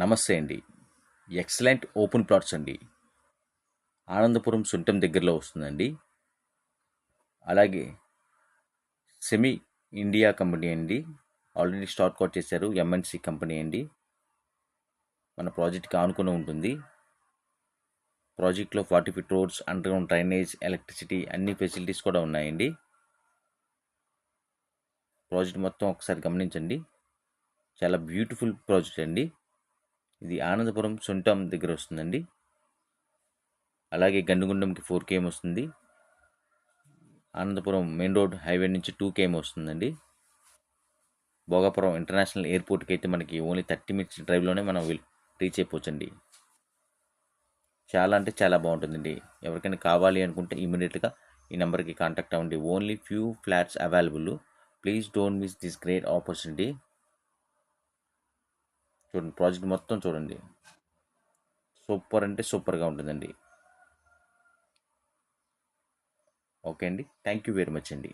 నమస్తే అండి. Excellent open plots అండి. ఆనందపురం సుంటం దగ్గరలో వస్తుందండి. అలాగే సెమీ ఇండియా కంపెనీ అండి. ఆల్రెడీ స్టార్ట్ అవుట్ చేశారు. ఎంఎన్సి కంపెనీ అండి. మన ప్రాజెక్ట్కి ఆనుకుని ఉంటుంది. ప్రాజెక్ట్లో 40 feet roads, underground drainage, electricity అన్ని ఫెసిలిటీస్ కూడా ఉన్నాయండి. ప్రాజెక్ట్ మొత్తం ఒకసారి గమనించండి. చాలా బ్యూటిఫుల్ ప్రాజెక్ట్ అండి. ఇది ఆనందపురం సుంటం దగ్గర వస్తుందండి. అలాగే గండిగుండంకి 4 km వస్తుంది. ఆనందపురం మెయిన్ రోడ్ హైవే నుంచి 2 km వస్తుందండి. భోగాపురం ఇంటర్నేషనల్ ఎయిర్పోర్ట్కి అయితే మనకి ఓన్లీ 30 minutes డ్రైవ్లోనే మనం రీచ్ అయిపోవచ్చండి. చాలా అంటే చాలా బాగుంటుందండి. ఎవరికైనా కావాలి అనుకుంటే ఇమీడియట్గా ఈ నెంబర్కి కాంటాక్ట్ అవ్వండి. Only few flats available. Please don't miss this great opportunity. చూడండి, ప్రాజెక్ట్ మొత్తం చూడండి. సూపర్ అంటే సూపర్గా ఉంటుందండి. ఓకే అండి, థ్యాంక్ యూ వెరీ మచ్ అండి.